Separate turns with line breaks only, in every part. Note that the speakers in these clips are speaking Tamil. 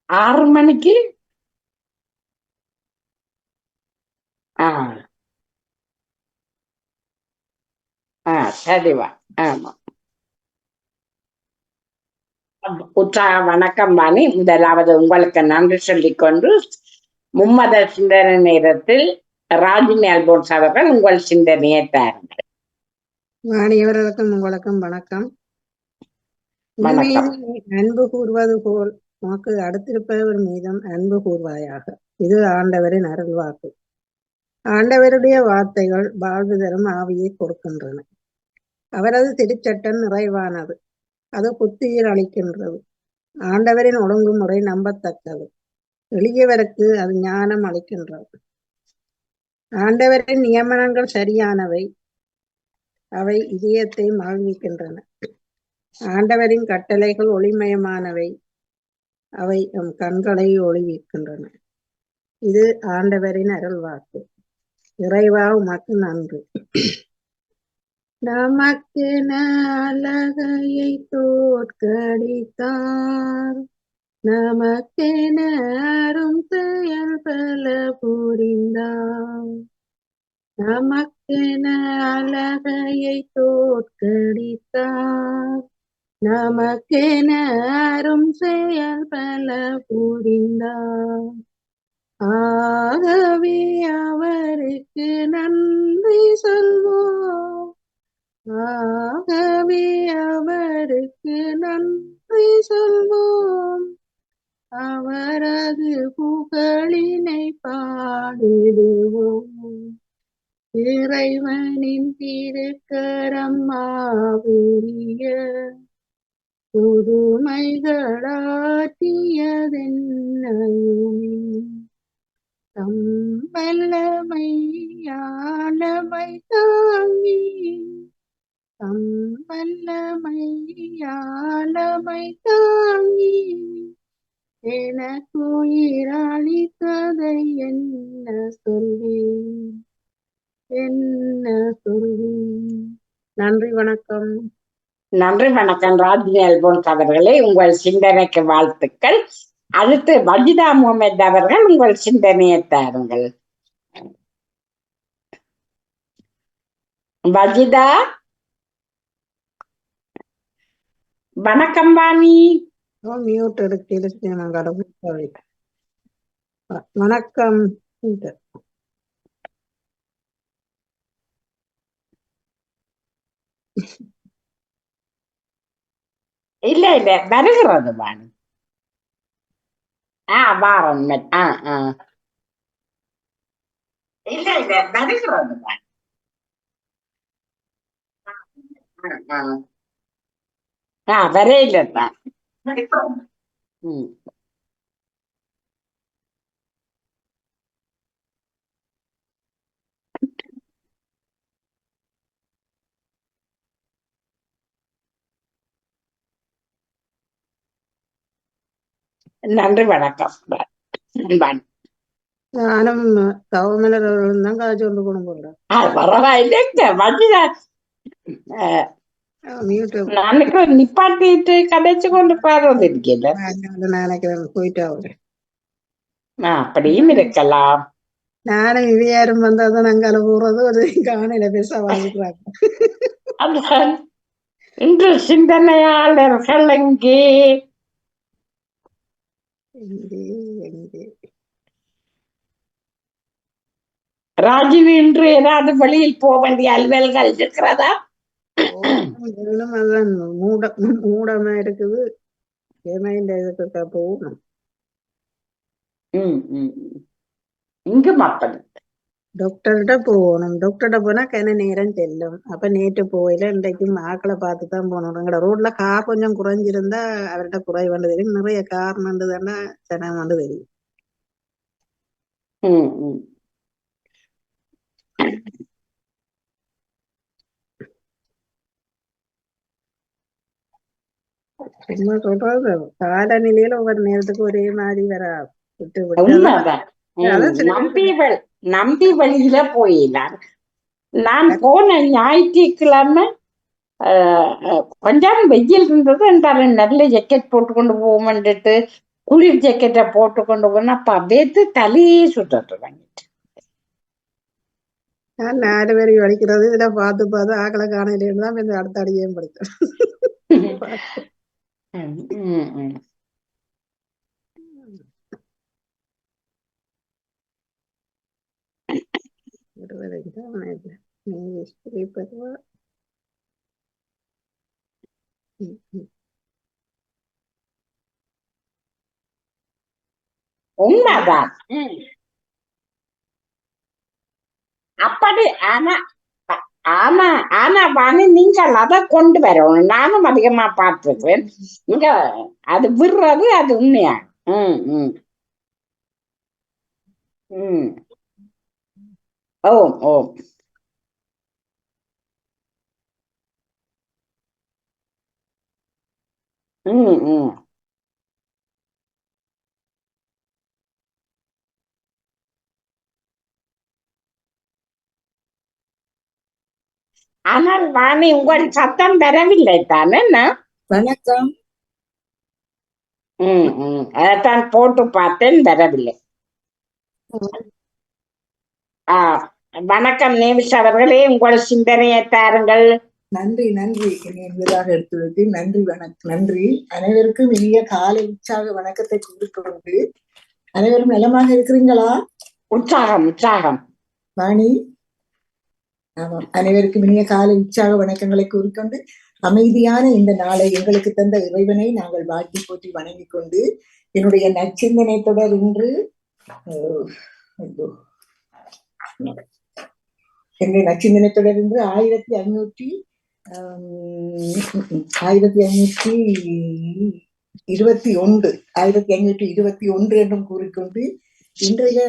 6 மணிக்கு. ஆ சரிவா. ஆமா. உற்சாக வணக்கம் வாணி. முதலாவது உங்களுக்கு நன்றி சொல்லிக்கொண்டு மும்மத சிந்தனை நேரத்தில் ராஜினி அல்போன்ஸ் அவர்கள் உங்கள் சிந்தனையை தாருங்கள்.
வாணியவர்களுக்கும் உங்களுக்கும் வணக்கம்.
வணக்கம்.
அன்பு கூறுவது போல் உனக்கு அடுத்திருப்பவர் மீதும் அன்பு கூறுவாயாக. இது ஆண்டவரின் அருள்வாக்கு. ஆண்டவருடைய வார்த்தைகள் வாழ்வு தரும் ஆவியை கொடுக்கின்றன. அவரது திருச்சட்டம் நிறைவானது, அது புத்துயிர் அளிக்கின்றது. ஆண்டவரின் ஒழுங்குமுறை நம்பத்தக்கது, எளியவருக்கு அது ஞானம் அளிக்கின்றது. ஆண்டவரின் நியமனங்கள் சரியானவை, அவை இதயத்தை மகிழ்விக்கின்றன. ஆண்டவரின் கட்டளைகள் ஒளிமயமானவை, அவை எம் கண்களை ஒளிவிக்கின்றன. இது ஆண்டவரின் அருள்வாக்கு. இறைவா உமக்கு நன்றி. நமக்கென அழகையை தோற்கடித்தார், நமக்கென அரும் செயல் பல புரிந்தார். நமக்கென அழகையை தோற்கடித்தார், நமக்கென அரும் செயல் பல புரிந்தார். ஆகவே அவருக்கு நன்றி சொல்வோம், ஆகவே அவருக்கு நன்றி சொல்வோம். அவரது புகழினை பாடிடுவோம். இறைவனின் திருக்கரம் மாபெரிய புதுமைகளாற்றியதென்னையுமே. தம் வல்லமை ஆழமை தாங்கி, தம் வல்லமை ஆழமை தாங்கி எனக்கு உயிரளித்ததை என்ன சொல்வேன், என்ன சொல்வேன். நன்றி, வணக்கம்.
நன்றி, வணக்கம் ராஜினி அல்போன்ஸ் அவர்களே. உங்கள் சிந்தனைக்கு வாழ்த்துக்கள். அடுத்து வஜிதா முகமது அவர்கள் உங்கள் சிந்தனையை தாருங்கள். வஜிதா, வணக்கம் வாணி.
மியூட் இருக்கு. வணக்கம்.
இல்ல இல்ல வருகிறது வாணி. வாரம். இல்ல இல்ல வருகிறது வாணி. வரையில்தான். நன்றி, வணக்கம்.
நானும் தவமலர்களும் தான் காய்ச்சி கொண்டு போனோம்.
நாளைக்கு நிப்பாட்டிட்டு கதைச்சு கொண்டு போறது இருக்கல.
போயிட்டு அவரு
அப்படியும் இருக்கலாம்.
நானும் இது யாரும் வந்தாதான் அங்கால போறது ஒரு காணையில பேச வாசிக்கிறாங்க.
இன்று சிந்தனையாளர்கள் எங்கே? ராஜினி, இன்று ஏதாவது வெளியில் போக வேண்டிய அலுவல்கள் இருக்கிறதா?
அதான் மூடமா இருக்குது. இதுக்கு போகணும்.
இங்கும் அப்படி
டாக்டர்கிட்ட போகணும். டாக்டர்கிட்ட போனா கன நேரம் செல்லும். அப்ப நேற்று போயில இன்றைக்கும் ஆக்களை பார்த்துதான் போனோம். எங்கட ரோட்ல கார் கொஞ்சம் குறைஞ்சிருந்தா அவர்கிட்ட குறைவாண்டு தெரியும். நிறைய கார் நண்டுதானா ஜனமாண்டு தெரியும். சும்மா சொல்றது காலநிலையில ஒவ்வொரு நேரத்துக்கு ஒரே மாதிரி வரா.
நம்பி வழியில போயிடலாம். நான் போன ஞாயிற்றுக்கிழமை கொஞ்சம் வெயில் இருந்தது. என்றாலும் நல்ல ஜக்கெட் போட்டு கொண்டு போவோம்ட்டு குளிர் ஜாக்கெட்டை போட்டு கொண்டு போனா வேத்து தலையே சுட்டு வாங்கிட்டு.
நான் 4 பேர் வலிக்கிறது இதுல பார்த்து பார்த்து ஆக்களை காணையிலேருந்து தான் இந்த அடுத்த அடியையும் படித்தேன்.
உண்மைதான். அப்படி ஆனா ஆனா ஆனா வாணி நீங்கள் அதை கொண்டு வரணும். நானும் அதிகமா பார்த்துருக்கேன். இங்க அது விடுறது அது உண்மையா. ஓ ஓ ஆனால் வாணி உங்கள் சத்தம் வரவில்லை தானே?
வணக்கம்.
அதைத்தான் போட்டு பார்த்தேன், வரவில்லை. வணக்கம் நேவிஸ் அவர்களே, உங்கள் சிந்தனையை தாருங்கள்.
நன்றி நன்றி. என்பதாக எடுத்துவிட்டு நன்றி வணக்கம். நன்றி. அனைவருக்கும் இனிய காலை உற்சாக வணக்கத்தை கூறிக்கொண்டு, அனைவரும் நலமாக இருக்கிறீங்களா?
உற்சாகம் உற்சாகம்
வாணி. ஆமாம், அனைவருக்கும் இனிய காலை உற்சாக வணக்கங்களை கூறிக்கொண்டு, அமைதியான இந்த நாளை எங்களுக்கு தந்த இறைவனை நாங்கள் வாழ்த்தி போற்றி வணங்கிக் கொண்டு, என்னுடைய நற்சிந்தனை தொடர் இன்று என்னுடைய நற்சிந்தனை தொடர் இன்று 1521 என்றும் கூறிக்கொண்டு, இன்றைய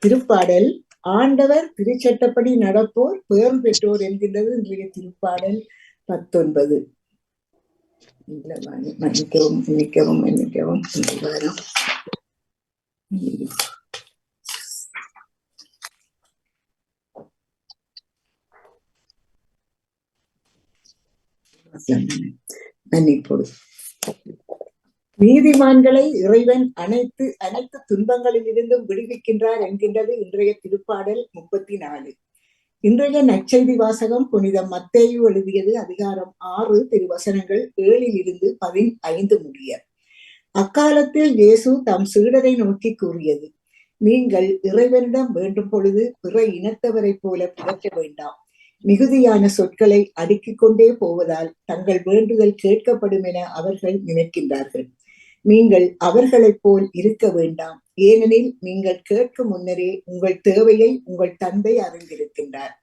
திருப்பாடல் ஆண்டவர் திருச்சட்டப்படி நடப்போர் பேர் பெற்றோர் என்கின்றது. இன்றைய திருப்பாடல் 19. மன்னிக்கவும் மன்னிப்போடு. நீதிமான்களை இறைவன் அனைத்து துன்பங்களில் இருந்தும் விடுவிக்கின்றார் என்கின்றது இன்றைய திருப்பாடல் 34. இன்றைய நற்செய்தி வாசகம் புனித மத்தேயு எழுதியது அதிகாரம் 6 திருவசனங்கள் 7 15 முடிய. அக்காலத்தில் இயேசு தம் சீடரை நோக்கி கூறியது, நீங்கள் இறைவனிடம் வேண்டும் பொழுது பிற இனத்தவரை போல பிறக்க வேண்டாம். மிகுதியான சொற்களை அடுக்கிக் கொண்டே போவதால் தங்கள் வேண்டுதல் கேட்கப்படும் என அவர்கள் நினைக்கின்றார்கள். நீங்கள் அவர்களைப் போல் இருக்க வேண்டாம். ஏனெனில் நீங்கள் கேட்கும் முன்னரே உங்கள் தேவையை உங்கள் தந்தை அறிந்திருக்கின்றார்.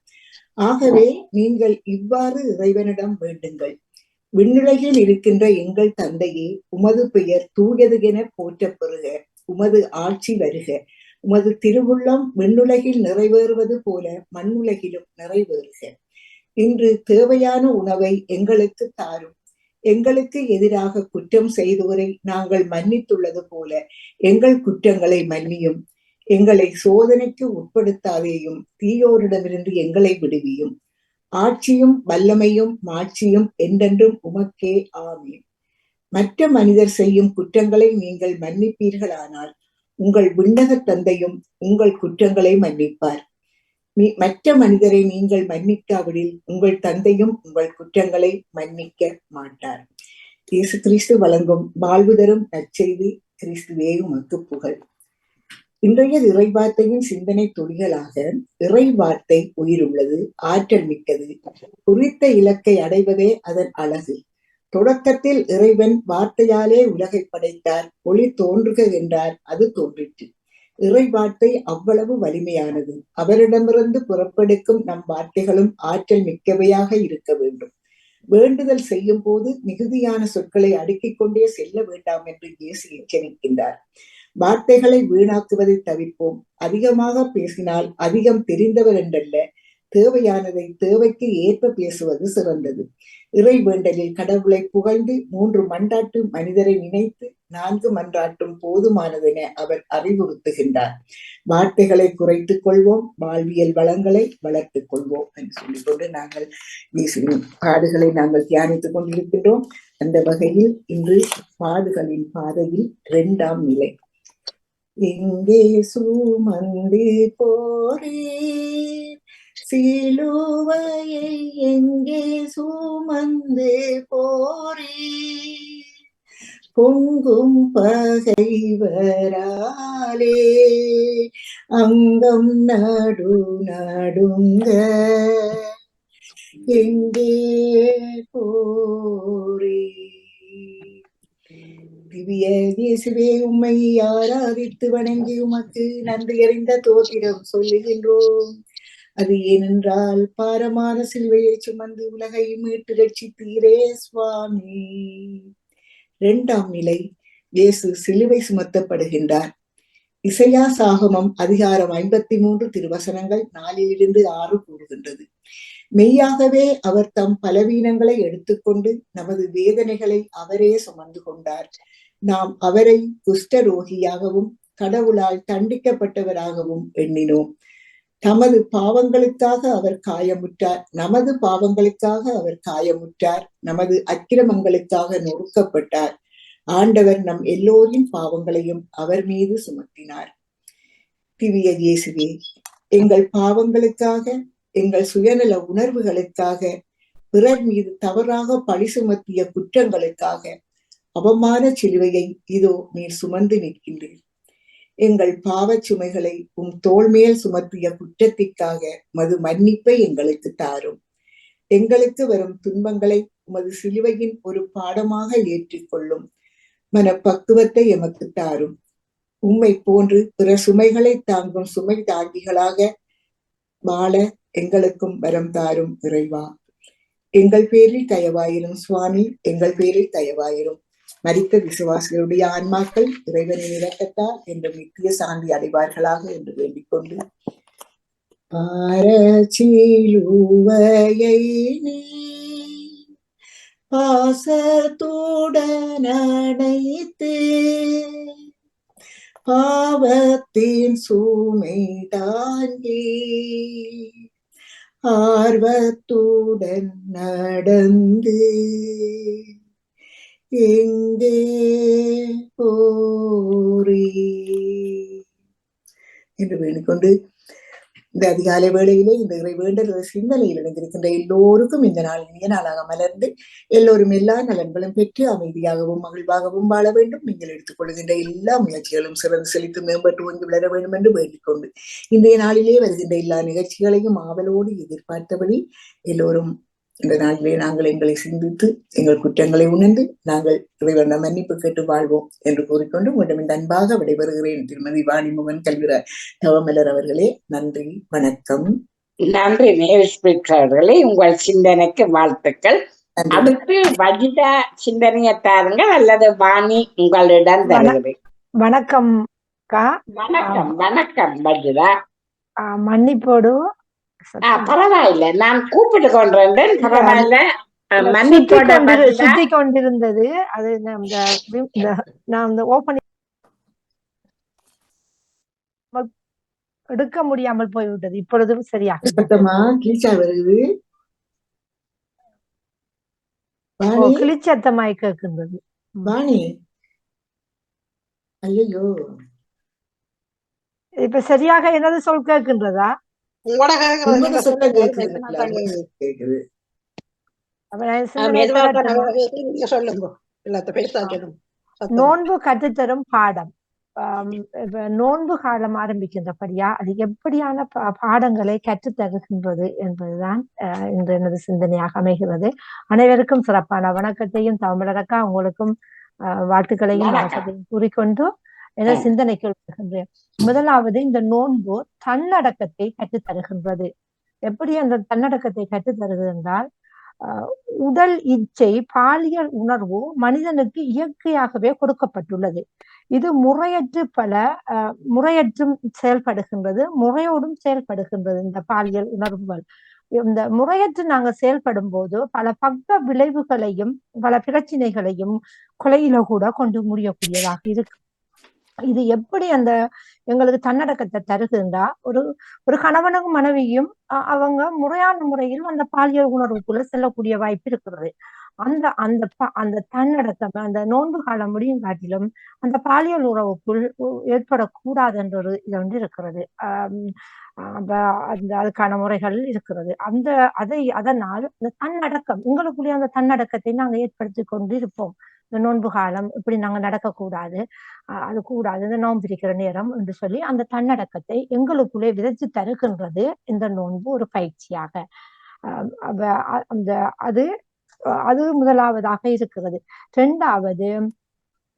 ஆகவே நீங்கள் இவ்வாறு இறைவனிடம் வேண்டுங்கள். விண்ணுலகில் இருக்கின்ற எங்கள் தந்தையே, உமது பெயர் தூயது என போற்றப் பெறுக. உமது ஆட்சி வருக. உமது திருவுள்ளம் விண்ணுலகில் நிறைவேறுவது போல மண்ணுலகிலும் நிறைவேறுக. இன்று தேவையான உணவை எங்களுக்கு தாரும். எங்களுக்கு எதிராக குற்றம் செய்தோரை நாங்கள் மன்னித்துள்ளது போல எங்கள் குற்றங்களை மன்னியும். எங்களை சோதனைக்கு உட்படுத்தாதேயும். தீயோரிடமிருந்து எங்களை விடுவியும். ஆட்சியும் வல்லமையும் மாட்சியும் என்றென்றும் உமக்கே ஆமீன். மற்ற மனிதர் செய்யும் குற்றங்களை நீங்கள் மன்னிப்பீர்களானால் உங்கள் விண்ணக தந்தையும் உங்கள் குற்றங்களை மன்னிப்பார். மற்ற மனிதரை நீங்கள் மன்னிக்காவிடில் உங்கள் தந்தையும் உங்கள் குற்றங்களை மன்னிக்க மாட்டார். இயேசு கிறிஸ்து வழங்கும் வாழ்வு தரும் நற்செய்தி. கிறிஸ்துவே உமக்கு புகழ். இன்றைய இறைவார்த்தையின் சிந்தனை துளிகளாக, இறைவார்த்தை உயிருள்ளது, ஆற்றல் மிக்கது, குறித்த இலக்கை அடைவதே அதன் அழகு. தொடக்கத்தில் இறைவன் வார்த்தையாலே உலகை படைத்தார். ஒளி தோன்றுக என்றார், அது தோன்றிற்று. இறை வார்த்தை அவ்வளவு வலிமையானது. அவரிடமிருந்து புறப்பெடுக்கும் நம் வார்த்தைகளும் ஆற்றல் மிக்கவையாக இருக்க வேண்டும். வேண்டுதல் செய்யும் போது மிகுதியான சொற்களை அடுக்கிக் கொண்டே செல்ல வேண்டாம் என்று இயேசு எச்சரிக்கின்றார். வார்த்தைகளை வீணாக்குவதை தவிர்ப்போம். அதிகமாக பேசினால் அதிகம் தெரிந்தவர் என்றல்ல, தேவையானதை தேவைக்கு ஏற்ப பேசுவது சிறந்தது. இறை வேண்டலில் கடவுளை புகழ்ந்து 3 மன்றாட்டு மனிதரை நினைத்து 4 மன்றாட்டும் போதுமானதென அவர் அறிவுறுத்துகின்றார். வார்த்தைகளை குறைத்துக் கொள்வோம், வாழ்வியல் வளங்களை வளர்த்துக் கொள்வோம் என்று சொல்லிக்கொண்டு நாங்கள் இயேசுவின் பாடுகளை நாங்கள் தியானித்துக் கொண்டிருக்கின்றோம். அந்த வகையில் இன்று பாடுகளின் பாதையில் 2ஆம் நிலை. எங்கே சுமந்து போரீர் சிலுவையை, எங்கே சுமந்து போரீர் பொங்கும் பகைவராலே அங்கம் நடுங்க, எங்கே போரீர். திவ்ய இயேசுவே, உம்மை ஆராதித்து வணங்கி உமக்கு நன்றி அறிந்த தோத்திரம் சொல்லுகின்றோம். அது ஏனென்றால் பாரமான சிலுவையை சுமந்து உலகை மீட்டு ரட்சித்தீரே சுவாமி. 2ஆம் நிலை. இயேசு சிலுவை சுமத்தப்படுகின்றார். இசையா சாகமம் அதிகாரம் 53 திருவசனங்கள் 4-6 கூறுகின்றது. மெய்யாகவே அவர் தம் பலவீனங்களை எடுத்துக்கொண்டு நமது வேதனைகளை அவரே சுமந்து கொண்டார். நாம் அவரை குஷ்டரோகியாகவும் கடவுளால் தண்டிக்கப்பட்டவராகவும் எண்ணினோம். தமது பாவங்களுக்காக அவர் காயமுற்றார், நமது பாவங்களுக்காக அவர் காயமுற்றார், நமது அக்கிரமங்களுக்காக நொறுக்கப்பட்டார். ஆண்டவர் நம் எல்லோரின் பாவங்களையும் அவர் மீது சுமத்தினார். திவ்ய இயேசுவே, எங்கள் பாவங்களுக்காக, எங்கள் சுயநல உணர்வுகளுக்காக, பிறர் மீது தவறாக பழி சுமத்திய குற்றங்களுக்காக அவமான சிலுவையை இதோ நீர் சுமந்து நிற்கின்றீர். எங்கள் பாவச் சுமைகளை தோள் மேல் சுமத்திய குற்றத்திற்காக உமது மன்னிப்பை எங்களுக்கு தாரும். எங்களுக்கு வரும் துன்பங்களை உமது சிலுவையின் ஒரு பாடமாக ஏற்றிக்கொள்ளும் மனப்பக்குவத்தை எமக்கு தாரும். உம்மை போன்று பிற சுமைகளை தாங்கும் சுமை தாங்கிகளாக வாழ எங்களுக்கும் வரம் தாரும் இறைவா. எங்கள் பேரில் தயவாயிரும் சுவாமி, எங்கள் பேரில் தயவாயிரும். மரித்த விசுவாசிகளுடைய ஆன்மாக்கள் இறைவனின் இரக்கத்தால் என்ற நித்திய சாந்தி அடைவார்களாக என்று வேண்டிக் கொண்டு, பாரசிலுவையை நீ பாசத்துடன் அணைத்து பாவத்தின் சுமை தாங்கி ஆர்வத்துடன் நடந்து எங்கே போரீ என்று வேண்டிக்கொண்டு இந்த அதிகாலை வேளையிலே இந்த இறை வேண்டல் சிந்தனையில் இணைந்திருக்கின்ற எல்லோருக்கும் இந்த நாள் இனிய நாளாக மலர்ந்து எல்லோரும் எல்லா நலன்களும் பெற்று அமைதியாகவும் மகிழ்வாகவும் வாழ வேண்டும். நீங்கள் எடுத்துக் கொள்கின்ற எல்லா முயற்சிகளும் சிறந்து செழித்து மேம்பட்டு ஒன்று விளர வேண்டும் என்று வேண்டிக் கொண்டு இன்றைய நாளிலே வருகின்ற எல்லா நிகழ்ச்சிகளையும் ஆவலோடு எதிர்பார்த்தபடி எல்லோரும் இந்த நாளிலே நாங்கள் எங்களை சிந்தித்து எங்கள் குற்றங்களை உணர்ந்து நாங்கள் இறைவனிடம் மன்னிப்பு கேட்டு வாழ்வோம் என்று கூறிக்கொண்டு மீண்டும் இந்த அன்பாக விடைபெறுகிறேன். திருமதி வாணிமுகன் கல்விராஜ் தவமலர் அவர்களே, நன்றி, வணக்கம்.
நன்றி நேவிஸ் அவர்களே, உங்கள் சிந்தனைக்கு வாழ்த்துக்கள். அடுத்து வஜிதா சிந்தனையை தாருங்கள் அல்லது வாணி உங்களிடம் தருகிறேன்.
வணக்கம்.
வணக்கம் வணக்கம் வஜிதா.
மன்னிப்போடு
பரவாயில்ல, நான் கூப்பிட்டு கொண்டிருந்தேன். பரவாயில்ல,
சுத்தி கொண்டிருந்தது. அது நான் ஓபன் எடுக்க முடியாமல் போய்விட்டது. இப்பொழுதும் சரியா கிளிச்சத்தமாய் கேட்கின்றது. இப்ப சரியாக என்னது சொல் கேட்கின்றதா? நோன்பு கற்றுத்தரும் பாடம். நோன்பு காலம் ஆரம்பிக்கின்றபடியா அது எப்படியான பாடங்களை கற்றுத்தருகின்றது என்பதுதான் இன்று எனது சிந்தனையாக அமைகிறது. அனைவருக்கும் சிறப்பான வணக்கத்தையும் தமிழரக்கா உங்களுக்கும் வாழ்த்துக்களையும் கூறிக்கொண்டு எனது சிந்தனைக்கு வருகின்றேன். முதலாவது, இந்த நோன்பு தன்னடக்கத்தை கற்றுத்தருகின்றது. எப்படி அந்த தன்னடக்கத்தை கற்றுத்தருகிறது என்றால், உடல் இச்சை, பாலியல் உணர்வு மனிதனுக்கு இயற்கையாகவே கொடுக்கப்பட்டுள்ளது. இது முறையற்று முறையற்றும் செயல்படுகின்றது, முறையோடும் செயல்படுகின்றது. இந்த பாலியல் உணர்வுகள் இந்த முறையற்று நாங்க செயல்படும் போது பல பக்க விளைவுகளையும் பல பிரச்சனைகளையும் கொலையில கூட கொண்டு முடியக்கூடியதாக இருக்கு. இது எப்படி அந்த எங்களுக்கு தன்னடக்கத்தை தருகுதுண்டா, ஒரு கணவனுக்கும் மனைவியும் அவங்க முறையான முறையில் அந்த பாலியல் உணர்வுக்குள்ள செல்லக்கூடிய வாய்ப்பு இருக்கிறது. அந்த அந்த அந்த தன்னடக்கம் அந்த நோன்பு காலம் முடியும் காட்டிலும் அந்த பாலியல் உறவுக்குள் ஏற்படக்கூடாது என்ற ஒரு இது வந்து இருக்கிறது. அந்த அதுக்கான முறைகள் இருக்கிறது. அதனால் இந்த தன்னடக்கம் உங்களுக்குள்ளே அந்த தன்னடக்கத்தை நாங்க ஏற்படுத்தி கொண்டு இருப்போம். இந்த நோன்பு காலம் இப்படி நாங்க நடக்கக்கூடாது, அது கூடாது, இந்த நோன்பு இருக்கிற நேரம் என்று சொல்லி அந்த தன்னடக்கத்தை எங்களுக்குள்ளே விதைச்சு தருகின்றது இந்த நோன்பு ஒரு பயிற்சியாக. அந்த அது முதலாவதாக இருக்கிறது. இரண்டாவது,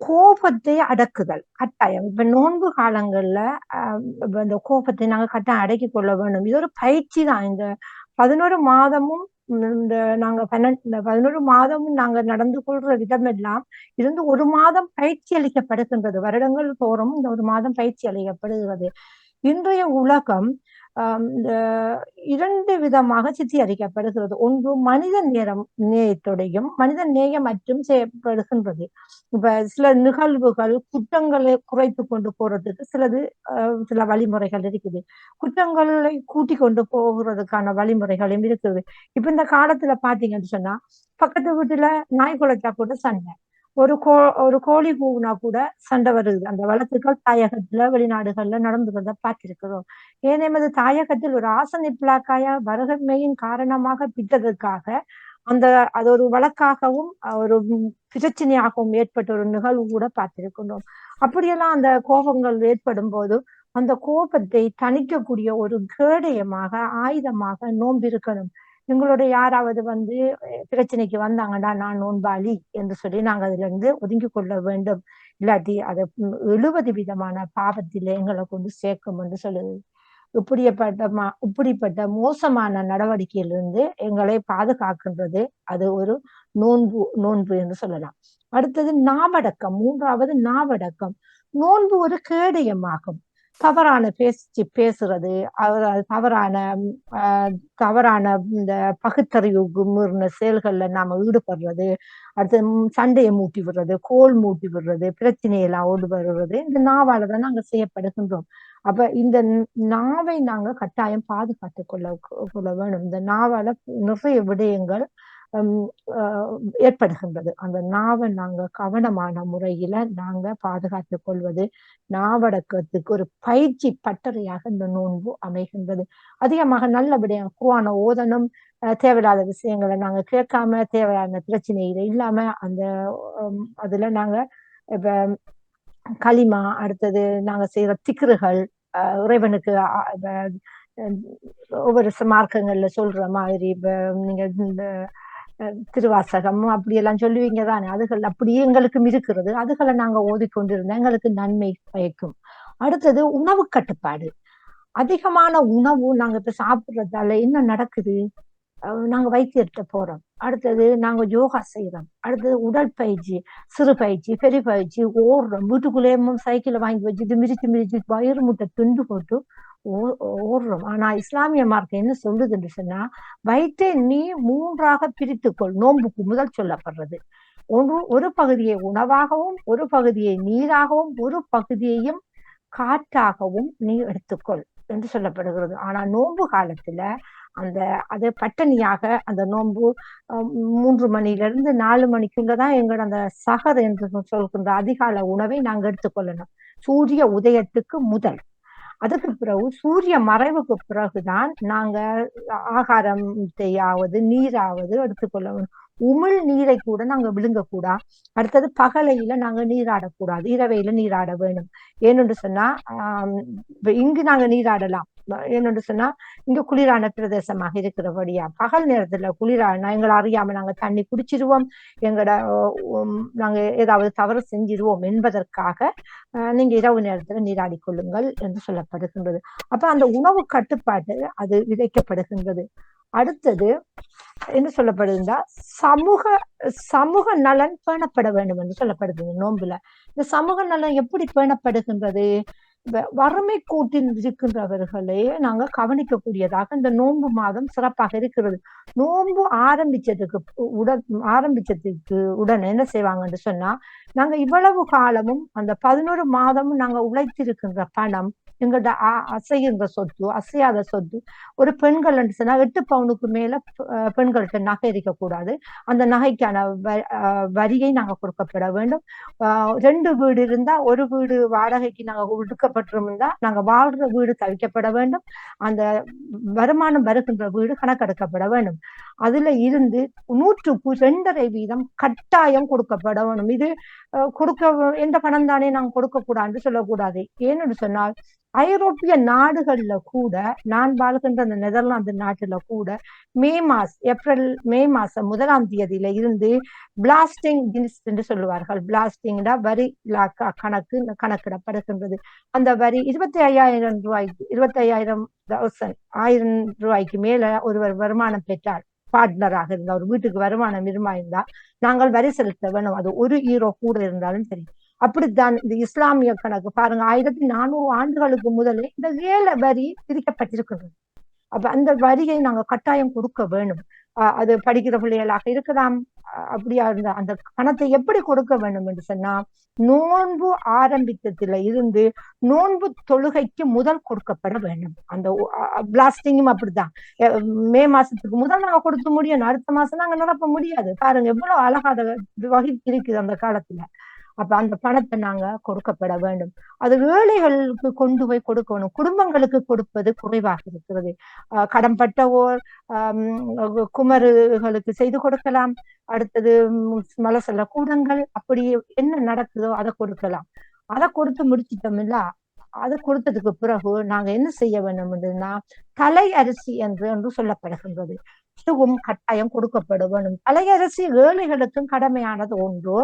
கோபத்தை அடக்குதல் கட்டாயம். இப்ப நோன்பு காலங்கள்ல இந்த கோபத்தை நாங்க கட்டாயம் அடக்கி கொள்ள வேண்டும். இது ஒரு பயிற்சி தான். இந்த 11 மாதமும் இந்த நாங்க 11 மாதமும் நாங்க நடந்து கொள்ற விதம் எல்லாம் இருந்து ஒரு மாதம் பயிற்சி அளிக்கப்படுகின்றது. வருடங்கள் தோறும் இந்த ஒரு மாதம் பயிற்சி அளிக்கப்படுகிறது. இன்றைய உலகம் இந்த 2 விதமாக சித்தரிக்கப்படுகிறது. ஒன்று மனித நேயத்தோடையும் மனித நேயம் மற்றும் செய்யப்படுகின்றது. இப்ப சில நிகழ்வுகள் குற்றங்களை குறைத்து கொண்டு போறதுக்கு சில வழிமுறைகள் இருக்குது. குற்றங்களை கூட்டி கொண்டு போகிறதுக்கான வழிமுறைகளும் இருக்குது. இப்ப இந்த காலத்துல பாத்தீங்கன்னு சொன்னா பக்கத்து வீட்டுல நாய் குலைச்சா கூட சண்டை, ஒரு கோழி கூவுனா கூட சண்டை வருது. அந்த வழக்குகள் தாயகத்துல வெளிநாடுகள்ல நடந்துகிறத பார்த்திருக்கிறோம். ஏனெமது தாயகத்தில் ஒரு ஆசனை பிளாக்காய வருகைமையின் காரணமாக பிட்டதற்காக அது ஒரு வழக்காகவும் ஒரு பிரச்சனையாகவும் ஏற்பட்ட ஒரு நிகழ்வு கூட பார்த்திருக்கிறோம். அப்படியெல்லாம் அந்த கோபங்கள் ஏற்படும் போது அந்த கோபத்தை தணிக்கக்கூடிய ஒரு கேடயமாக ஆயுதமாக நோம்பிருக்கணும். எங்களுடைய யாராவது பிரச்சனைக்கு வந்தாங்கன்னா நான் நோன்பாளி என்று சொல்லி நாங்க அதுல இருந்து ஒதுங்கி கொள்ள வேண்டும். இல்லாட்டி அதை 70 விதமான பாவத்திலே எங்களை கொண்டு சேர்க்கும் என்று சொல்லுது. இப்படிப்பட்ட மோசமான நடவடிக்கையிலிருந்து எங்களை பாதுகாக்கின்றது அது ஒரு நோன்பு என்று சொல்லலாம். அடுத்தது நாவடக்கம். மூன்றாவது நாவடக்கம். நோன்பு ஒரு கேடயமாகும். தவறான பேசுறது, தவறான இந்த பகுத்தறிவுக்கு மீறின செயல்கள்ல நாம ஈடுபடுறது, அடுத்து சண்டையை மூட்டி விடுறது, கோல் மூட்டி விடுறது, பிரச்சனையெல்லாம் ஓடு வருவது இந்த நாவாலதான் நாங்க செய்யப்படுகின்றோம். அப்ப இந்த நாவை நாங்க கட்டாயம் பாதுகாத்து கொள்ள வேணும். இந்த நாவால நிறைய விடயங்கள் ஏற்படுகின்றது. அந்த நாவை நாங்க கவனமான முறையில நாங்க பாதுகாத்து கொள்வது நாவடக்கத்துக்கு ஒரு பயிற்சி பட்டறையாக இந்த நோன்பு அமைகின்றது. அதிகமாக நல்லபடியாக குர்ஆனை ஓதணும், தேவையில்லாத விஷயங்களை நாங்க கேட்காம தேவையான பிரச்சனையில இல்லாம அதுல நாங்க இப்ப களிமா, அடுத்தது நாங்க செய்யற திக்ருகள், இறைவனுக்கு ஒவ்வொரு மார்க்கங்கள்ல சொல்ற மாதிரி இப்ப நீங்க இந்த திருவாசகம் அப்படியெல்லாம் சொல்லுவீங்க தானே, அதுகள் அப்படியே எங்களுக்கும் இருக்கிறது. அதுகளை நாங்க ஓதிக்கொண்டிருந்தா எங்களுக்கு நன்மை பயக்கும். அடுத்தது உணவு கட்டுப்பாடு. அதிகமான உணவு நாங்க இப்ப சாப்பிடுறதால என்ன நடக்குது, நாங்க வைத்தியர்கிட்ட போறோம். அடுத்தது நாங்க யோகா செய்யறோம். அடுத்தது உடற்பயிற்சி, சிறு பயிற்சி, பெரிய பயிற்சி, ஓடுறோம். வீட்டுக்குள்ளேயும் சைக்கிளை வாங்கி வச்சுட்டு மிதிச்சு வயிறு முட்டை துண்டு போட்டு ஓடுறோம். ஆனா இஸ்லாமிய மார்க்கம் என்ன சொல்லுதுன்னு சொன்னா, வயிற்றை நீ 3ஆக பிரித்துக்கொள். நோன்புக்கு முதல் சொல்லப்படுறது ஒரு பகுதியை உணவாகவும், ஒரு பகுதியை நீராகவும், ஒரு பகுதியையும் காற்றாகவும் நீ எடுத்துக்கொள் என்று சொல்லப்படுகிறது. ஆனா நோன்பு காலத்துல அது பட்டினியாக அந்த நோன்பு 3 மணியிலிருந்து 4 மணிக்குள்ளதான் எங்களோட அந்த சகர் என்று சொல்கின்ற அதிகால உணவை நாங்க எடுத்துக்கொள்ளணும். சூரிய உதயத்துக்கு முதல். அதுக்கு பிறகு சூரிய மறைவுக்கு பிறகுதான் நாங்க ஆகாரத்தையாவது நீராவது எடுத்துக்கொள்ள வேண்டும். உமிழ் நீரை கூட நாங்க விழுங்கக்கூடாது. அடுத்தது பகலையில நாங்க நீராடக்கூடாது, இரவையில நீராட வேணும். ஏன்னு சொன்னா இங்கு நாங்க நீராடலாம். ஏன்னு சொன்னா இங்க குளிரான பிரதேசமாக இருக்கிறபடியா பகல் நேரத்துல குளிரானா எங்களை அறியாம நாங்க தண்ணி குடிச்சிருவோம், நாங்க ஏதாவது தவறு செஞ்சிருவோம் என்பதற்காக நீங்க இரவு நேரத்துல நீராடி கொள்ளுங்கள் என்று சொல்லப்படுகின்றது. அப்ப அந்த உணவு கட்டுப்பாடு அது விதைக்கப்படுகின்றது. அடுத்தது என்ன சொல்லப்படுதுன்னா சமூக நலன் பேணப்பட வேண்டும் என்று சொல்லப்படுது நோன்புல. இந்த சமூக நலம் எப்படி பேணப்படுகின்றது? வறுமை கூட்டில் இருக்கின்றவர்களே நாங்க கவனிக்கக்கூடியதாக இந்த நோன்பு மாதம் சிறப்பாக இருக்கிறது. நோன்பு ஆரம்பிச்சதுக்கு உடனே என்ன செய்வாங்கன்னு சொன்னா, நாங்க இவ்வளவு காலமும் அந்த 11 மாதமும் நாங்க உழைத்திருக்கின்ற பணம், எங்கள்ட அசைகின்ற சொத்து, அசையாத சொத்து, ஒரு பெண்கள் சொன்னா 8 பவுனுக்கு மேல பெண்கள்கிட்ட நகை இருக்கக்கூடாது. அந்த நகைக்கான வரியை நாங்க கொடுக்கப்பட வேண்டும். 2 வீடு இருந்தா ஒரு வீடு வாடகைக்கு நாங்க ஒடுக்கப்பட்டிருந்தா நாங்க வாழ்ற வீடு தவிக்கப்பட வேண்டும். அந்த வருமானம் வருகின்ற வீடு கணக்கெடுக்கப்பட வேண்டும். அதுல இருந்து 100க்கு 2.5% கட்டாயம் கொடுக்கப்பட வேண்டும். இது எந்த பணம் தானே நாங்க கொடுக்க கூடாதுன்னு சொல்லக்கூடாது. ஏன்னு சொன்னால் ஐரோப்பிய நாடுகள்ல கூட, நான் வாழ்கின்ற அந்த நெதர்லாந்து நாட்டுல கூட மே மாசம் 1ஆம் தேதியில இருந்து பிளாஸ்டிங் என்று சொல்லுவார்கள். பிளாஸ்டிங்னா வரி கணக்கிடப்படுகின்றது. அந்த வரி 25,000 ரூபாய்க்கு 1000 ரூபாய்க்கு மேல ஒருவர் வருமானம் பெற்றார், பார்ட்னராக இருந்தா, ஒரு வீட்டுக்கு வருமானம் இருந்தா நாங்கள் வரி செலுத்த வேணும். அது 1 யூரோ கூட இருந்தாலும் சரி. அப்படித்தான் இந்த இஸ்லாமிய கணக்கு பாருங்க, 1400 ஆண்டுகளுக்கு முதலே இந்த ஏல வரி விதிக்கப்பட்டிருக்கிறது. அப்ப அந்த வரியை நாங்க கட்டாயம் கொடுக்க வேணும். அது படிக்கிற பிள்ளைகளாக இருக்கலாம். அப்படியா இருந்தா அந்த பணத்தை எப்படி கொடுக்க வேண்டும் என்று சொன்னா, நோன்பு ஆரம்பித்ததுல இருந்து நோன்பு தொழுகைக்கு முதல் கொடுக்கப்பட வேண்டும். அந்த பிளாஸ்டிங்கும் அப்படித்தான். மே மாசத்துக்கு முதல் நாங்க கொடுக்க முடியும், அடுத்த மாசம் நாங்க நிரப்ப முடியாது. பாருங்க எவ்வளவு அழகாத வகை இருக்குது அந்த காலத்துல. அப்ப அந்த பணத்தை நாங்க கொடுக்கப்பட வேண்டும். அது ஏழைகளுக்கு கொண்டு போய் கொடுக்கணும். குடும்பங்களுக்கு கொடுப்பது குறைவாக இருக்கிறது. கடன்பட்டவோர் குமர்களுக்கு செய்து கொடுக்கலாம். அடுத்தது மலசல கூடங்கள், அப்படி என்ன நடக்குதோ அதை கொடுக்கலாம். அதை கொடுத்து முடிச்சிட்டோம்ல, அதை கொடுத்ததுக்கு பிறகு நாங்க என்ன செய்ய வேண்டும்னா, தலை அரிசி என்று சொல்லப்படுகின்றது. இதுவும் கட்டாயம் கொடுக்கப்பட வேண்டும். தலையரசி ஏழைகளுக்கும் கடமையானது ஒன்று.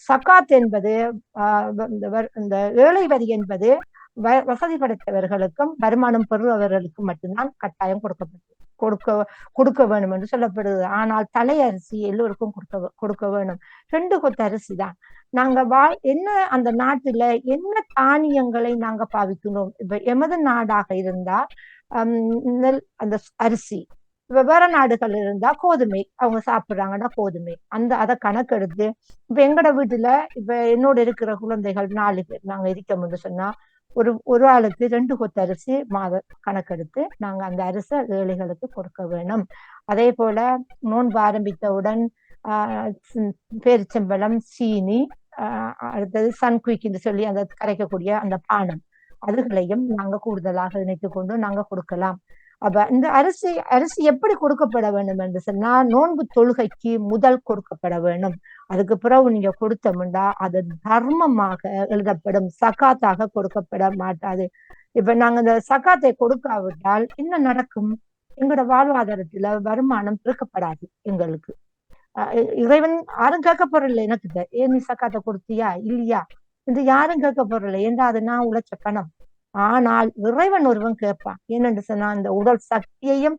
சகாத் என்பது இந்த ஏழை வரி என்பது வசதி படைத்தவர்களுக்கும் வருமானம் பெறுபவர்களுக்கும் மட்டும்தான் கட்டாயம் கொடுக்க வேண்டும் என்று சொல்லப்படுது. ஆனால் தலையரிசி எல்லோருக்கும் கொடுக்க வேணும். 2 கொத்து அரிசி தான். நாங்க என்ன அந்த நாட்டுல என்ன தானியங்களை நாங்க பாவிக்கணும். இப்ப எமது நாடாக இருந்தா நெல், அந்த அரிசி. வேற நாடுகள் இருந்தா கோதுமை, அவங்க சாப்பிடுறாங்கன்னா கோதுமை, அதை கணக்கெடுத்து, இப்ப எங்கட வீட்டுல இப்ப என்னோட இருக்கிற குழந்தைகள் 4 பேர் நாங்க இருக்கோம்னு சொன்னா, ஒரு ஆளுக்கு 2 கொத்து அரிசி மாத கணக்கெடுத்து நாங்க அந்த அரிசி ஏழைகளுக்கு கொடுக்க வேணும். அதே போல நோன்பு ஆரம்பித்தவுடன் பேரிச்சம்பழம், சீனி, அடுத்தது சன்குயிக் என்று சொல்லி அந்த கரைக்கக்கூடிய அந்த பானம், அதுகளையும் நாங்க கூடுதலாக இணைத்து கொண்டு நாங்க கொடுக்கலாம். அப்ப இந்த அரிசி எப்படி கொடுக்கப்பட வேண்டும் என்று சொன்னா, நோன்பு தொழுகைக்கு முதல் கொடுக்கப்பட வேண்டும். அதுக்கு பிறகு நீங்க கொடுத்தோம்னா அது தர்மமாக எழுதப்படும், சகாத்தாக கொடுக்கப்பட மாட்டாது. இப்ப நாங்க இந்த சகாத்தை கொடுக்காவிட்டால் என்ன நடக்கும்? எங்களோட வாழ்வாதாரத்துல வருமானம் பெருக்கப்படாது. எங்களுக்கு இறைவன் யாரும் கேட்க போறதில்லை. எனக்கு ஏன் நீ சக்காத்தை கொடுத்தியா இல்லையா என்று யாரும் கேட்க போறதில்லை. ஏன்னா அது நான் உழைச்ச பணம். ஆனால் இறைவன் ஒருவன் கேட்பான். ஏனென்று சொன்னா, அந்த உடல் சக்தியையும்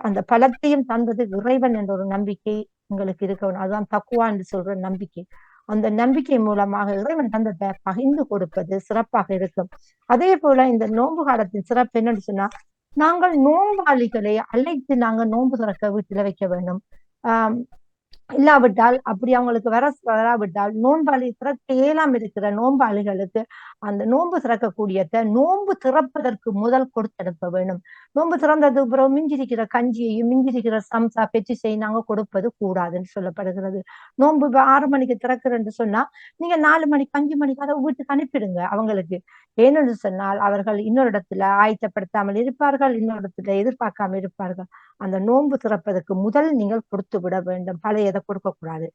அந்த பலத்தையும் தந்தது இறைவன் என்ற ஒரு நம்பிக்கை எங்களுக்கு இருக்கணும். அதுதான் தக்குவா என்று சொல்ற நம்பிக்கை. அந்த நம்பிக்கை மூலமாக இறைவன் தந்ததை பகிர்ந்து கொடுப்பது சிறப்பாக இருக்கும். அதே போல இந்த நோன்பு காலத்தின் சிறப்பு என்னன்னு சொன்னா, நாங்கள் நோன்பாளிகளை அழைத்து நாங்கள் நோன்பு திறக்க வீட்டுல வைக்க வேண்டும். இல்லாவிட்டால், அப்படி அவங்களுக்கு வராவிட்டால், நோன்பாளி திறக்க இயலாம இருக்கிற நோன்பாளிகளுக்கு அந்த நோன்பு திறக்கக்கூடியத நோன்பு திறப்பதற்கு முதல் கொடுத்தனுப்ப வேண்டும். நோன்பு திறந்ததுக்கு பிறகு மிஞ்சிருக்கிற கஞ்சியையும் மிஞ்சிருக்கிற சம்சா பெச்சிசை நாங்க கொடுப்பது கூடாதுன்னு சொல்லப்படுகிறது. நோன்பு 6 மணிக்கு திறக்கிறேன்னு சொன்னா, நீங்க 4 மணிக்கு 5 மணிக்கு அதை வீட்டுக்கு அனுப்பிடுங்க அவங்களுக்கு. ஏன்னு சொன்னால் அவர்கள் இன்னொரு இடத்துல ஆயத்தப்படுத்தாமல் இருப்பார்கள், இன்னொரு இடத்துல எதிர்பார்க்காம இருப்பார்கள். அந்த நோன்பு திறப்பதற்கு முதல் நீங்கள் கொடுத்து விட வேண்டும். பழையதை கொடுக்க கூடாது.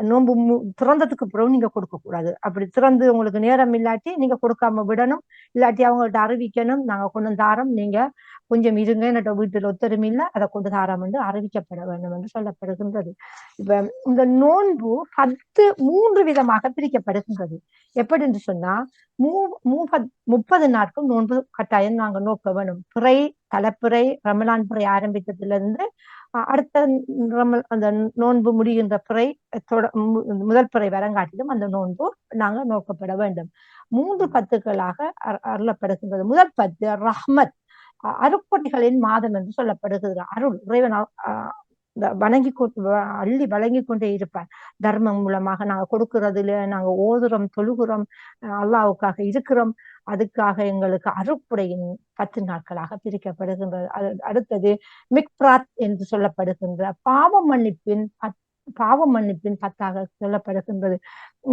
நோன்பு திறந்ததுக்கு பிறகு நீங்க கொடுக்க கூடாது. அப்படி திறந்து உங்களுக்கு நேரம் இல்லாட்டி நீங்க கொடுக்காம விடணும். இல்லாட்டி அவங்கள்ட்ட அறிவிக்கணும், நாங்க கொண்டு தாரோம், நீங்க கொஞ்சம் இருங்க, என்னோட வீட்டுல ஒத்தருமை இல்லை, அதை கொண்டு தாரோம் என்று அறிவிக்கப்பட வேண்டும் என்று சொல்லப்படுகின்றது. இப்ப இந்த நோன்பு 3 விதமாக பிரிக்கப்படுகின்றது. எப்படி என்று சொன்னா, 30 நாட்கள் நோன்பு கட்டாயம் நாங்க நோக்க வேணும். தலைப்பிறை ரமலான் பிறை ஆரம்பித்ததுல இருந்து அடுத்த அந்த நோன்பு முடிகின்ற பிறை முதல் பிறை வரங்காட்டிலும் அந்த நோன்பு நாங்க நோக்கப்பட வேண்டும். 3 பத்துக்களாக அருளப்படுகின்றது. முதல் பத்து ரஹ்மத், அருட்கொடைகளின் மாதம் என்று சொல்லப்படுகிறது. அருள் இறைவன் வணங்கி அள்ளி வழங்கி கொண்டே இருப்பார். தர்மம் மூலமாக நாங்க கொடுக்கறதுல நாங்க ஓதுறோம், தொழுகிறோம், அல்லாவுக்காக இருக்கிறோம். அதுக்காக எங்களுக்கு அருட்புடையின் 10 நாட்களாக பிரிக்கப்படுகின்றது. அடுத்தது மிக்பிராத் என்று சொல்லப்படுகின்ற பாவ மன்னிப்பின் 10ஆக சொல்லப்படுகின்றது.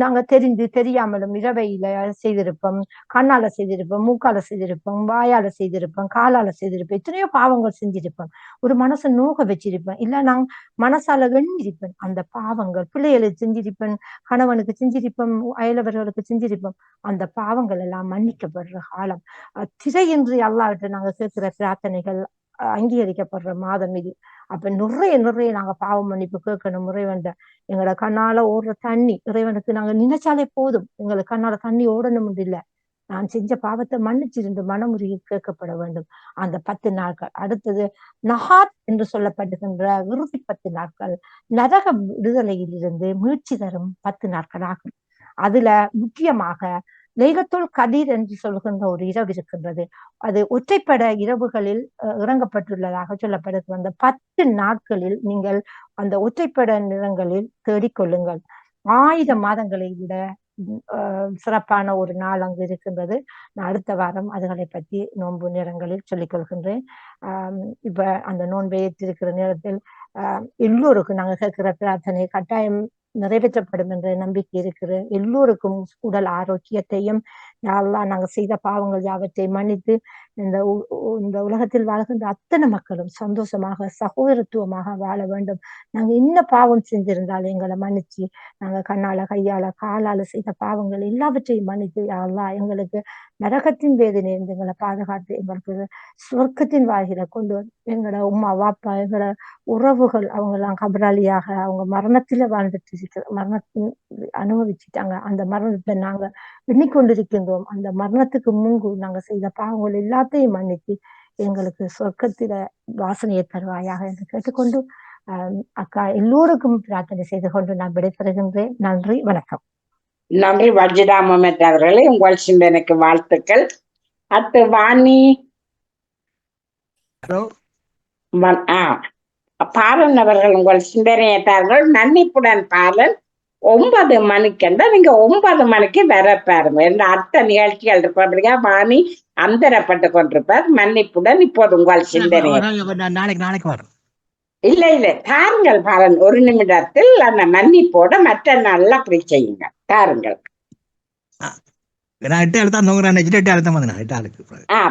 நாங்க தெரிந்து தெரியாமலும் இரவையில செய்திருப்போம், கண்ணால செய்திருப்போம், மூக்கால செய்திருப்போம், வாயால செய்திருப்போம், காலால செய்திருப்போம், எத்தனையோ பாவங்கள் செஞ்சிருப்போம். ஒரு மனசை நோக வச்சிருப்பேன், இல்ல நான் மனசால எண்ணிருப்பேன். அந்த பாவங்கள் பிள்ளைகளுக்கு செஞ்சிருப்பேன், கணவனுக்கு செஞ்சிருப்போம், அயலவர்களுக்கு செஞ்சிருப்போம். அந்த பாவங்கள் எல்லாம் மன்னிக்கப்படுற காலம். திரையின்றி அல்லாஹ்விட்டு நாங்க கேட்கிற பிரார்த்தனைகள் அங்கீகரிக்கப்படுற மாதம் இது. அப்ப நிறைய நாங்க பாவ மன்னிப்பு கேட்கணும் இறைவன். எங்களோட கண்ணால ஓடுற தண்ணி இறைவனுக்கு நாங்க நினைச்சாலே போதும். எங்களுக்கு கண்ணால தண்ணி ஓடணும் இல்லை, நான் செஞ்ச பாவத்தை மன்னிச்சிருந்து மனமுருகி கேட்கப்பட வேண்டும். அந்த 10 நாட்கள். அடுத்தது நஹாத் என்று சொல்லப்படுகின்ற இறுதி 10 நாட்கள் நரக விடுதலையிலிருந்து மீட்சி தரும் 10 நாட்கள் ஆகும். அதுல முக்கியமாக லைலத்துல் கதீர் என்று சொல்கின்ற ஒரு இரவு இருக்கின்றது. அது ஒற்றைப்பட இரவுகளில் இறங்கப்பட்டுள்ளதாக சொல்லப்படுகிறது. அந்த 10 நாட்களில் நீங்கள் அந்த ஒற்றைப்பட நிறங்களில் தேடிக்கொள்ளுங்கள். 1000 மாதங்களை விட சிறப்பான ஒரு நாள் அங்கு இருக்கின்றது. நான் அடுத்த வாரம் அதுகளை பற்றி நோன்பு நேரங்களில் சொல்லிக் கொள்கின்றேன். இப்ப அந்த நோன்பை ஏற்றிருக்கிற நேரத்தில் எல்லோருக்கும் நாங்கள் கேட்கிற பிரார்த்தனை கட்டாயம் நிறைவேற்றப்படும் என்ற நம்பிக்கை இருக்கிறது. எல்லோருக்கும் உடல் ஆரோக்கியத்தையும் நாங்கள் செய்த பாவங்கள் யாவற்றை மன்னித்து இந்த உலகத்தில் வாழ்கின்ற அத்தனை மக்களும் சந்தோஷமாக சகோதரத்துவமாக வாழ வேண்டும். நாங்க என்ன பாவம் செஞ்சிருந்தாலும் எங்களை மன்னிச்சு, நாங்க கண்ணால கையால காலால செய்த பாவங்கள் எல்லாவற்றையும் மன்னித்து யாரெல்லாம் எங்களுக்கு நரகத்தின் வேதனையிலிருந்து எங்களை பாதுகாத்து எங்களுக்கு சொர்க்கத்தின் வாயில கொண்டு எங்களோட உமா வாப்பா எங்களோட உறவுகள் அவங்க எல்லாம் கபராளியாக அவங்க மரணத்துல வாழ்ந்துட்டு மரணத்தின் அனுபவிச்சுட்டாங்க. அந்த மரணத்தை நாங்க எண்ணிக்கொண்டிருக்கின்றோம். அந்த மரணத்துக்கு முன்பு நாங்க செய்த பாவங்கள் எல்லாத்தையும் மன்னித்து எங்களுக்கு சொர்க்கத்தில வாசனையை தருவாயாக என்று கேட்டுக்கொண்டு அக்கா எல்லோருக்கும் பிரார்த்தனை செய்து கொண்டு நான் விடைபெறுகின்றேன். நன்றி, வணக்கம்.
நன்றி வஜிதா முகமது அவர்களே, உங்கள் சிந்தனைக்கு வாழ்த்துக்கள். அடுத்து வாணி பாலன் அவர்கள் உங்கள் சிந்தனையேற்றார்கள். மன்னிப்புடன் பாலன் 9 மணிக்கு நீங்க 9 மணிக்கு வர பாருங்க. இந்த அடுத்த நிகழ்ச்சிகள் இருப்பா வாணி அந்தரப்பட்டு கொண்டிருப்பார். மன்னிப்புடன் இப்போது உங்கள் சிந்தனை.
நாளைக்கு வரும்.
இல்ல தாருங்கள் பாலன், 1 நிமிடத்தில் அந்த மன்னிப்போட மற்ற நாள்ல அப்படி செய்யுங்க. தாருங்கள்.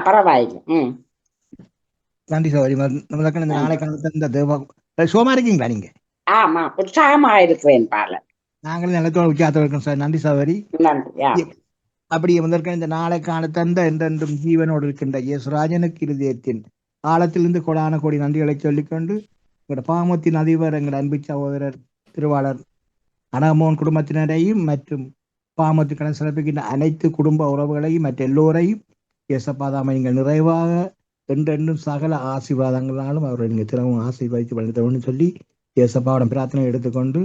பரவாயில்லை.
நன்றி சோதரி. நாளைக்கு சோமா இருக்கீங்களா நீங்க?
ஆமா, உற்சாகமா இருக்கிறேன் பாலன்.
நாங்களும் நிலத்தோட உற்சாகத்தோட இருக்கோம் சார். நன்றி சோதரி. அப்படி முதற்க இந்த நாளைக்கான தந்த என்றென்றும் ஜீவனோடு இருக்கின்ற இயேசுராஜனுக்கு இருதயத்தின் ஆழத்திலிருந்து கொடான கோடி நன்றிகளை சொல்லிக்கொண்டு எங்களோட பாமத்தின் அதிபர் எங்களோட அன்பு சகோதரர் திருவாளர் அனமோன் குடும்பத்தினரையும் மற்றும் பாமத்துக்கடன் சிறப்பிக்கின்ற அனைத்து குடும்ப உறவுகளையும் மற்ற எல்லோரையும் இயேசப்பாதாமை நீங்கள் நிறைவாக என்றென்றும் சகல ஆசீர்வாதங்களாலும் அவரை நீங்கள் தினமும் ஆசீர்வதித்து வளர்த்தவன்னு சொல்லி இயேசப்பாவோட பிரார்த்தனை எடுத்துக்கொண்டு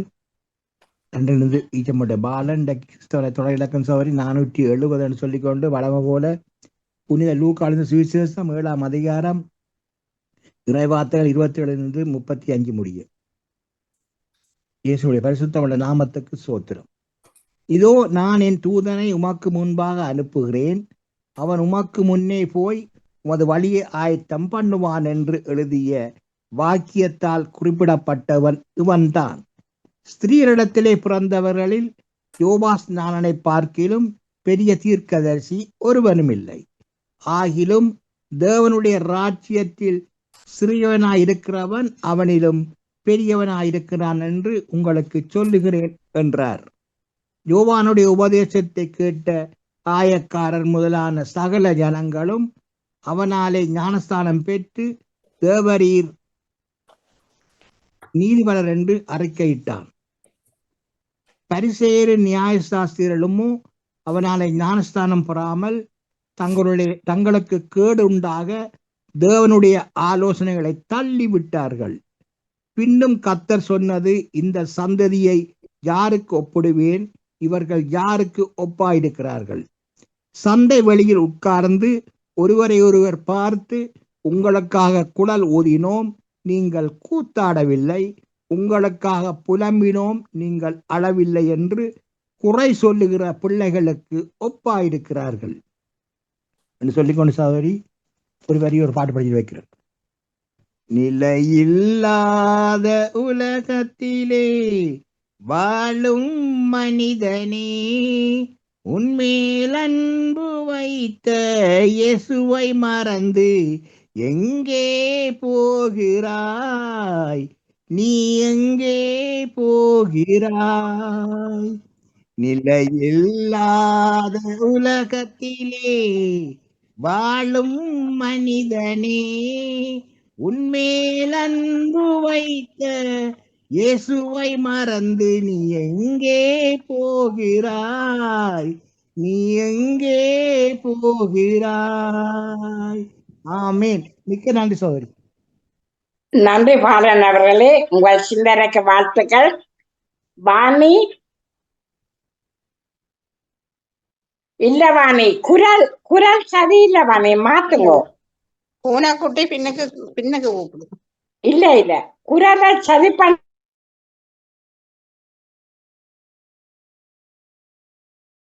அன்றிலிருந்து ஈச்சமுடைய பாலன் தொடர் இலக்கம் சோதரி 470 சொல்லிக்கொண்டு வளமை போல புனித லூக்காலிருந்து சுவிசேஷம் 7ஆம் அதிகாரம் இறைவார்த்தைகள் 27-35 முடிய. இயேசுடைய பரிசுத்தமுள்ள நாமத்துக்கு சோத்திரம். இதோ நான் என் தூதனை உமக்கு முன்பாக அனுப்புகிறேன், அவன் உமக்கு முன்னே போய் உமது வழியை ஆயத்தம் பண்ணுவான் என்று எழுதிய வாக்கியத்தால் குறிப்பிடப்பட்டவன் இவன்தான். ஸ்திரீரிடத்திலே பிறந்தவர்களில் யோவாஸ்நானனை பார்க்கிலும் பெரிய தீர்க்கதரிசி ஒருவனும் இல்லை. ஆகிலும் தேவனுடைய ராஜ்யத்தில் சிறியவனாயிருக்கிறவன் அவனிலும் பெரியவனாயிருக்கிறான் என்று உங்களுக்கு சொல்லுகிறேன் என்றார். யோவானுடைய உபதேசத்தை கேட்ட ஆயக்காரர் முதலான சகல ஜனங்களும் அவனாலே ஞானஸ்தானம் பெற்று தேவரீர் நீதிபரர் என்று அறிக்கையிட்டான். பரிசேயரு நியாயசாஸ்திரர்களுமோ அவனாலே ஞானஸ்தானம் பெறாமல் தங்களுக்கு கேடு உண்டாக தேவனுடைய ஆலோசனைகளை தள்ளி விட்டார்கள். பின்னும் கர்த்தர் சொன்னது, இந்த சந்ததியை யாருக்கு ஒப்பிடுவேன்? இவர்கள் யாருக்கு ஒப்பாயிருக்கிறார்கள்? சந்தை வெளியில் உட்கார்ந்து ஒருவரை ஒருவர் பார்த்து, உங்களுக்காக குழல் ஊதினோம், நீங்கள் கூத்தாடவில்லை, உங்களுக்காக புலம்பினோம், நீங்கள் அளவில்லை என்று குறை சொல்லுகிற பிள்ளைகளுக்கு ஒப்பாயிருக்கிறார்கள் என்று சொல்லிக்கொண்டு சகோதரி ஒரு வரி ஒரு பாட்டு படிச்சு வைக்கிறேன். நிலையில்லாத உலகத்திலே வாழும் மனிதனே, உன்மேல் அன்பு வைத்த இயேசுவை மறந்து எங்கே போகிறாய்? நீ எங்கே போகிறாய்? நிலையில்லாத உலகத்திலே வாழும் மனிதனே, உன்மேல் அன்பு வைத்த இயேசுவை மறந்து நீ எங்கே போகிறாய்? நீ எங்கே போகிறாய்? ஆமேன். மிக்க நன்றி சகோதரி.
நன்றி பாலன் அவர்களே, உங்கள் சிந்தனைக்கு வாழ்த்துக்கள். வாணி இல்ல வாணி, குரல் சரியில்லை வாணி, மாத்துங்க.
பூனைக்குட்டி பின்னுக்கு கூப்பிடு.
இல்ல குரலை சரி பண்ண